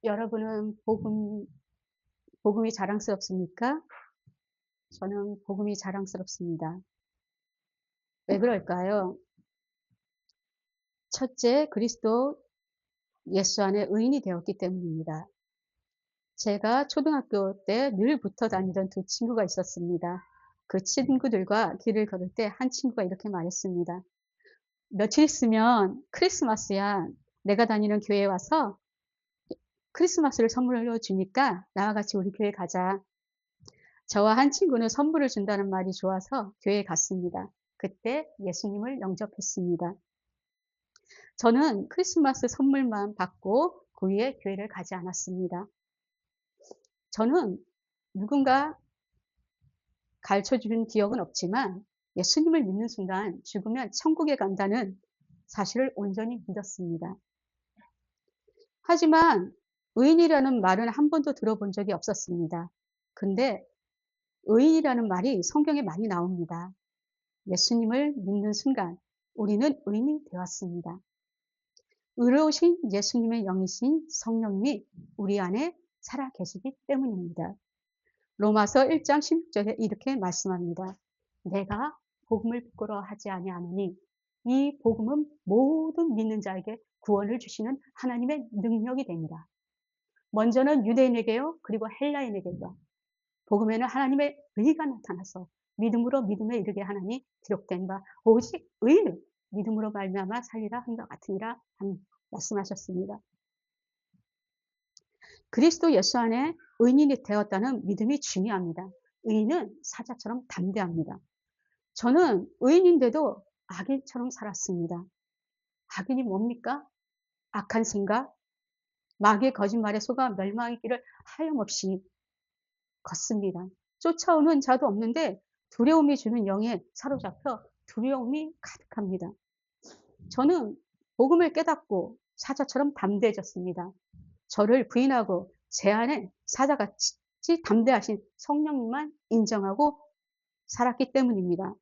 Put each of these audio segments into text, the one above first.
여러분은 복음이 자랑스럽습니까? 저는 복음이 자랑스럽습니다. 왜 그럴까요? 첫째, 그리스도 예수 안에 의인이 되었기 때문입니다. 제가 초등학교 때 늘 붙어 다니던 두 친구가 있었습니다. 그 친구들과 길을 걸을 때 한 친구가 이렇게 말했습니다. 며칠 있으면 크리스마스야. 내가 다니는 교회에 와서 크리스마스를 선물로 주니까 나와 같이 우리 교회 가자. 저와 한 친구는 선물을 준다는 말이 좋아서 교회에 갔습니다. 그때 예수님을 영접했습니다. 저는 크리스마스 선물만 받고 그 후에 교회를 가지 않았습니다. 저는 누군가 가르쳐 준 기억은 없지만 예수님을 믿는 순간 죽으면 천국에 간다는 사실을 온전히 믿었습니다. 하지만 의인이라는 말은 한 번도 들어본 적이 없었습니다. 근데 의인이라는 말이 성경에 많이 나옵니다. 예수님을 믿는 순간 우리는 의인이 되었습니다. 의로우신 예수님의 영이신 성령님이 우리 안에 살아 계시기 때문입니다. 로마서 1장 16절에 이렇게 말씀합니다. 내가 복음을 부끄러워하지 아니하노니 이 복음은 모든 믿는 자에게 구원을 주시는 하나님의 능력이 됩니다. 먼저는 유대인에게요, 그리고 헬라인에게요. 복음에는 하나님의 의가 나타나서 믿음으로 믿음에 이르게 하나니 기록된 바 오직 의인은 믿음으로 말미암아 살리라 한것 같으니라 말씀하셨습니다. 그리스도 예수 안에 의인이 되었다는 믿음이 중요합니다. 의인은 사자처럼 담대합니다. 저는 의인인데도 악인처럼 살았습니다. 악인이 뭡니까? 악한 생각, 마귀의 거짓말에 속아 멸망의 길을 하염없이 걷습니다. 쫓아오는 자도 없는데 두려움이 주는 영에 사로잡혀 두려움이 가득합니다. 저는 복음을 깨닫고 사자처럼 담대해졌습니다. 저를 부인하고 제 안에 사자같이 담대하신 성령님만 인정하고 살았기 때문입니다.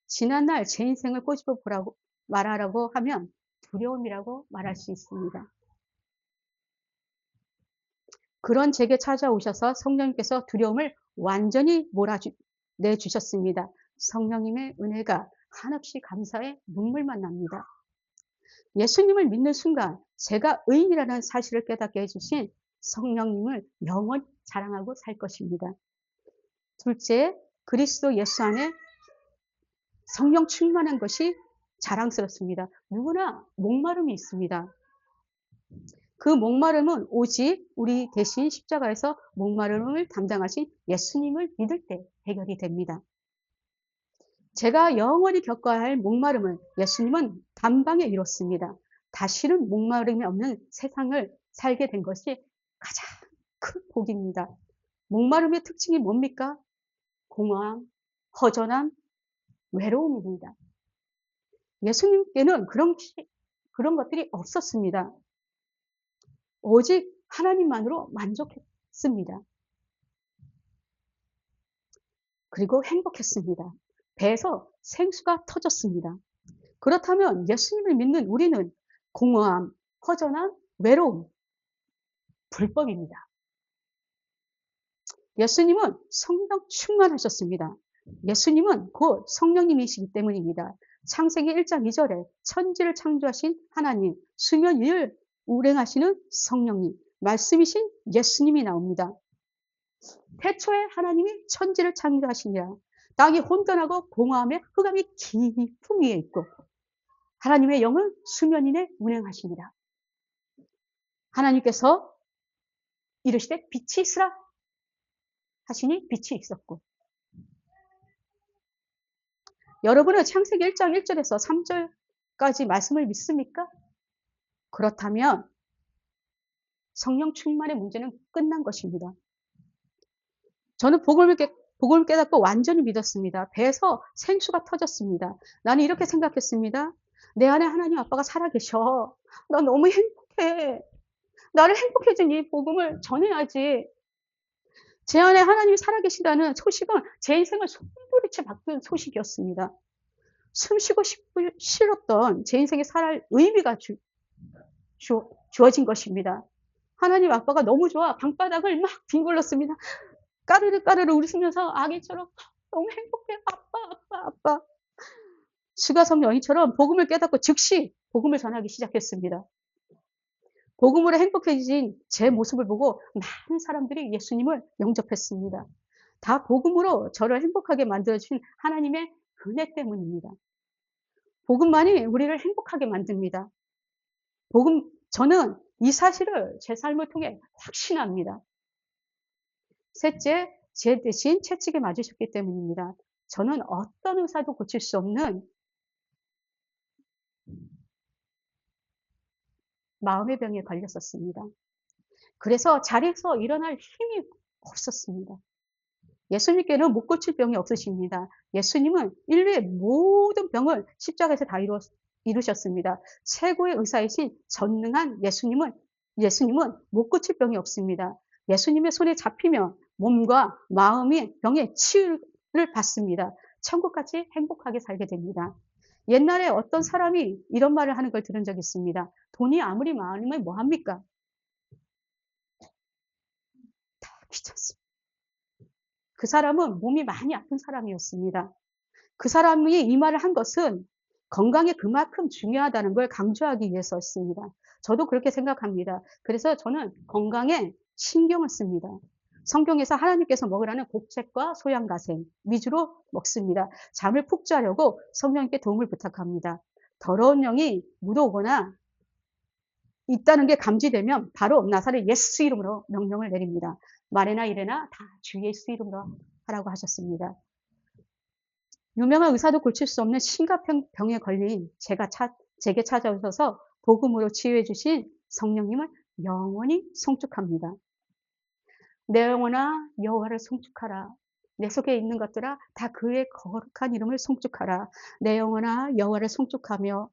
지난날 제 인생을 꼬집어 보라고 말하라고 하면 두려움이라고 말할 수 있습니다. 그런 제게 찾아오셔서 성령님께서 두려움을 완전히 몰아내주셨습니다. 성령님의 은혜가 한없이 감사에 눈물만 납니다. 예수님을 믿는 순간 제가 의인이라는 사실을 깨닫게 해주신 성령님을 영원히 자랑하고 살 것입니다. 둘째, 그리스도 예수 안에 성령 충만한 것이 자랑스럽습니다. 누구나 목마름이 있습니다. 그 목마름은 오직 우리 대신 십자가에서 목마름을 담당하신 예수님을 믿을 때 해결이 됩니다. 제가 영원히 겪어야 할 목마름을 예수님은 단방에 이뤘습니다. 다시는 목마름이 없는 세상을 살게 된 것이 가장 큰 복입니다. 목마름의 특징이 뭡니까? 공허함, 허전함, 외로움입니다. 예수님께는 그런 것들이 없었습니다. 오직 하나님만으로 만족했습니다. 그리고 행복했습니다. 배에서 생수가 터졌습니다. 그렇다면 예수님을 믿는 우리는 공허함, 허전함, 외로움, 불법입니다. 예수님은 성령 충만하셨습니다. 예수님은 곧 성령님이시기 때문입니다. 창세기 1장 2절에 천지를 창조하신 하나님, 수면 위를 운행하시는 성령님, 말씀이신 예수님이 나옵니다. 태초에 하나님이 천지를 창조하시니라. 땅이 혼돈하고 공허함에 흑암이 깊음 위에 있고 하나님의 영은 수면 위에 운행하시니라. 하나님께서 이르시되 빛이 있으라 하시니 빛이 있었고, 여러분은 창세기 1장 1절에서 3절까지 말씀을 믿습니까? 그렇다면 성령 충만의 문제는 끝난 것입니다. 저는 복음을 깨닫고 완전히 믿었습니다. 배에서 생수가 터졌습니다. 나는 이렇게 생각했습니다. 내 안에 하나님 아빠가 살아계셔. 나 너무 행복해. 나를 행복해진 이 복음을 전해야지. 제 안에 하나님이 살아계시다는 소식은 제 인생을 손부리째 바꾼 소식이었습니다. 숨쉬고 싫었던 제 인생에 살아갈 의미가 주어진 것입니다. 하나님 아빠가 너무 좋아 방바닥을 막 뒹굴렀습니다. 까르르 까르르 웃으면서 아기처럼 "너무 행복해. 아빠, 아빠, 아빠." 수가성 여인처럼 복음을 깨닫고 즉시 복음을 전하기 시작했습니다. 복음으로 행복해진 제 모습을 보고 많은 사람들이 예수님을 영접했습니다. 다 복음으로 저를 행복하게 만들어 주신 하나님의 은혜 때문입니다. 복음만이 우리를 행복하게 만듭니다. 저는 이 사실을 제 삶을 통해 확신합니다. 셋째, 제 대신 채찍에 맞으셨기 때문입니다. 저는 어떤 의사도 고칠 수 없는 마음의 병에 걸렸었습니다. 그래서 자리에서 일어날 힘이 없었습니다. 예수님께는 못 고칠 병이 없으십니다. 예수님은 인류의 모든 병을 십자가에서 다 이루셨습니다. 최고의 의사이신 전능한 예수님은 못 고칠 병이 없습니다. 예수님의 손에 잡히면 몸과 마음이 병의 치유를 받습니다. 천국같이 행복하게 살게 됩니다. 옛날에 어떤 사람이 이런 말을 하는 걸 들은 적이 있습니다. 돈이 아무리 많으면 뭐 합니까? 다 귀찮습니다. 그 사람은 몸이 많이 아픈 사람이었습니다. 그 사람이 이 말을 한 것은 건강이 그만큼 중요하다는 걸 강조하기 위해서였습니다. 저도 그렇게 생각합니다. 그래서 저는 건강에 신경을 씁니다. 성경에서 하나님께서 먹으라는 곡책과 소양가생 위주로 먹습니다. 잠을 푹 자려고 성령님께 도움을 부탁합니다. 더러운 영이 묻어오거나 있다는 게 감지되면 바로 나사렛 예수 이름으로 명령을 내립니다. 말이나 이래나 다 주 예수 이름으로 하라고 하셨습니다. 유명한 의사도 고칠 수 없는 심각한 병에 걸린 제게 찾아오셔서 복음으로 치유해 주신 성령님을 영원히 송축합니다. 내 영혼아 여호와를 송축하라. 내 속에 있는 것들아 다 그의 거룩한 이름을 송축하라. 내 영혼아 여호와를 송축하며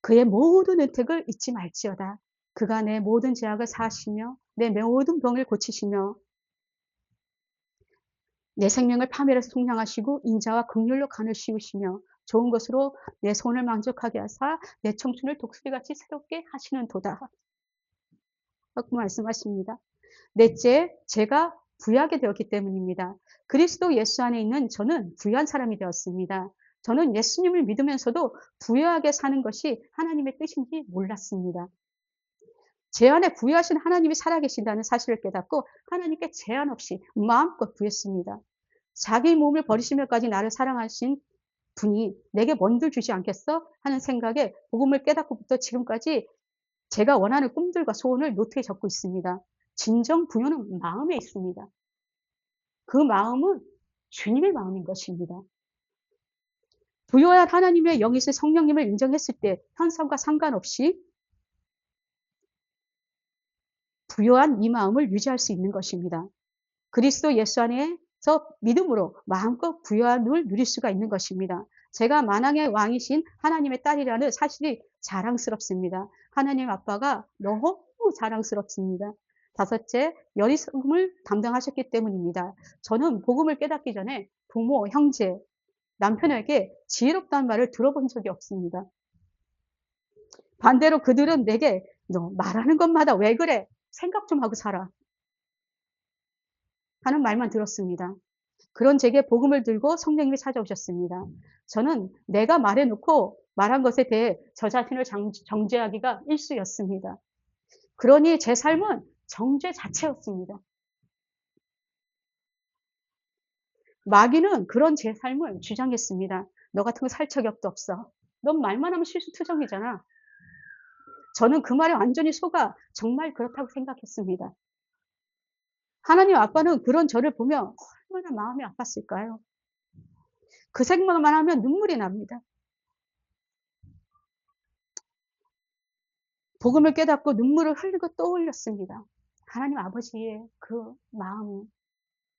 그의 모든 은택을 잊지 말지어다. 그가 내 모든 죄악을 사하시며 내 모든 병을 고치시며 내 생명을 파멸해서 속량하시고 인자와 긍휼로 간을 씌우시며 좋은 것으로 내 손을 만족하게 하사 내 청춘을 독수리같이 새롭게 하시는 도다. 하고 말씀하십니다. 넷째, 제가 부유하게 되었기 때문입니다. 그리스도 예수 안에 있는 저는 부유한 사람이 되었습니다. 저는 예수님을 믿으면서도 부유하게 사는 것이 하나님의 뜻인지 몰랐습니다. 제 안에 부유하신 하나님이 살아계신다는 사실을 깨닫고 하나님께 제한 없이 마음껏 부였습니다. 자기 몸을 버리시면까지 나를 사랑하신 분이 내게 뭔들 주지 않겠어? 하는 생각에 복음을 깨닫고부터 지금까지 제가 원하는 꿈들과 소원을 노트에 적고 있습니다. 진정 부여는 마음에 있습니다. 그 마음은 주님의 마음인 것입니다. 부여한 하나님의 영이신 성령님을 인정했을 때 현상과 상관없이 부여한 이 마음을 유지할 수 있는 것입니다. 그리스도 예수 안에서 믿음으로 마음껏 부여함을 누릴 수가 있는 것입니다. 제가 만왕의 왕이신 하나님의 딸이라는 사실이 자랑스럽습니다. 하나님 아빠가 너무 자랑스럽습니다. 다섯째, 여리섬을 담당하셨기 때문입니다. 저는 복음을 깨닫기 전에 부모, 형제, 남편에게 지혜롭다는 말을 들어본 적이 없습니다. 반대로 그들은 내게 너 말하는 것마다 왜 그래? 생각 좀 하고 살아. 하는 말만 들었습니다. 그런 제게 복음을 들고 성령님이 찾아오셨습니다. 저는 내가 말해놓고 말한 것에 대해 저 자신을 정죄하기가 일쑤였습니다. 그러니 제 삶은 정죄 자체였습니다. 마귀는 그런 제 삶을 주장했습니다. 너 같은 거 살 척역도 없어. 넌 말만 하면 실수투정이잖아. 저는 그 말에 완전히 속아 정말 그렇다고 생각했습니다. 하나님 아빠는 그런 저를 보며 얼마나 마음이 아팠을까요? 그 생각만 하면 눈물이 납니다. 복음을 깨닫고 눈물을 흘리고 떠올렸습니다. 하나님 아버지의 그 마음,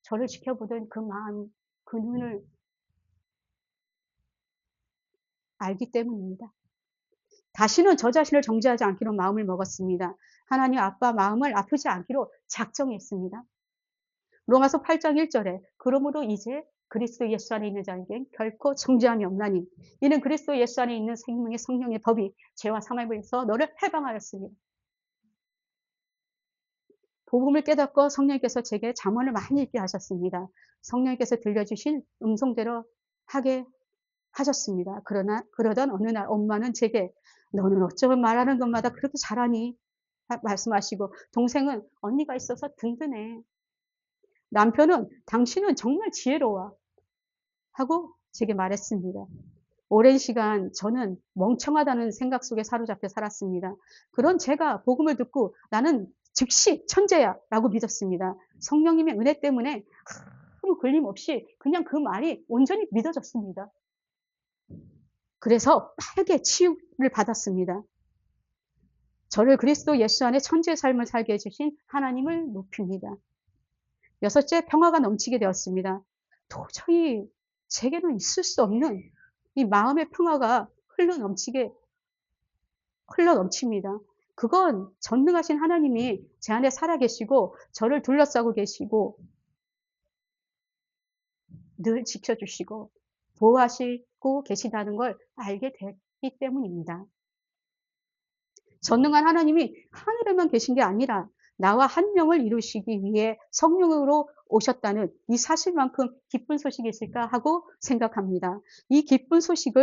저를 지켜보던 그 마음, 그 눈을 알기 때문입니다. 다시는 저 자신을 정죄하지 않기로 마음을 먹었습니다. 하나님 아빠 마음을 아프지 않기로 작정했습니다. 로마서 8장 1절에 그러므로 이제 그리스도 예수 안에 있는 자에겐 결코 정죄함이 없나니 이는 그리스도 예수 안에 있는 생명의 성령의 법이 죄와 사망에서 너를 해방하였습니다. 복음을 깨닫고 성령님께서 제게 잠언을 많이 읽게 하셨습니다. 성령님께서 들려주신 음성대로 하게 하셨습니다. 그러던 어느 날 엄마는 제게 "너는 어쩌면 말하는 것마다 그렇게 잘하니?" 말씀하시고, 동생은 "언니가 있어서 든든해. 남편은 당신은 정말 지혜로워." 하고 제게 말했습니다. 오랜 시간 저는 멍청하다는 생각 속에 사로잡혀 살았습니다. 그런 제가 복음을 듣고 '나는 즉시 천재야.' 라고 믿었습니다. 성령님의 은혜 때문에 아무 걸림없이 그냥 그 말이 온전히 믿어졌습니다. 그래서 빠르게 치유를 받았습니다. 저를 그리스도 예수 안에 천지의 삶을 살게 해 주신 하나님을 높입니다. 여섯째, 평화가 넘치게 되었습니다. 도저히 제게는 있을 수 없는 이 마음의 평화가 흘러 넘칩니다. 그건 전능하신 하나님이 제 안에 살아 계시고 저를 둘러싸고 계시고 늘 지켜주시고 보호하시고 계시다는 걸 알게 됐기 때문입니다. 전능한 하나님이 하늘에만 계신 게 아니라 나와 한 명을 이루시기 위해 성령으로 오셨다는 이 사실만큼 기쁜 소식이 있을까 하고 생각합니다. 이 기쁜 소식이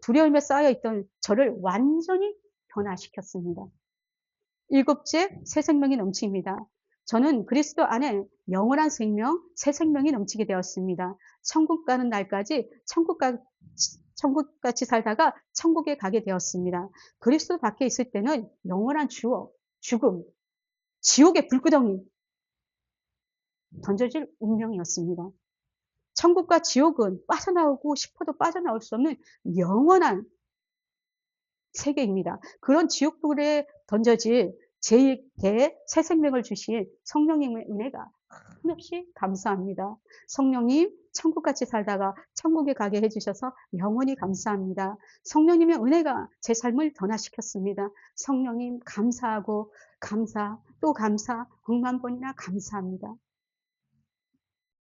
두려움에 쌓여 있던 저를 완전히 변화시켰습니다. 일곱째, 새 생명이 넘칩니다. 저는 그리스도 안에 영원한 생명, 새 생명이 넘치게 되었습니다. 천국 가는 날까지 천국같이 살다가 천국에 가게 되었습니다. 그리스도 밖에 있을 때는 영원한 죽음, 지옥의 불구덩이 던져질 운명이었습니다. 천국과 지옥은 빠져나오고 싶어도 빠져나올 수 없는 영원한 세계입니다. 그런 지옥불에 던져질 제게 새 생명을 주신 성령님의 은혜가 한없이 감사합니다. 성령님, 천국같이 살다가 천국에 가게 해주셔서 영원히 감사합니다. 성령님의 은혜가 제 삶을 변화시켰습니다. 성령님 감사하고 감사 또 감사 100만 번이나 감사합니다.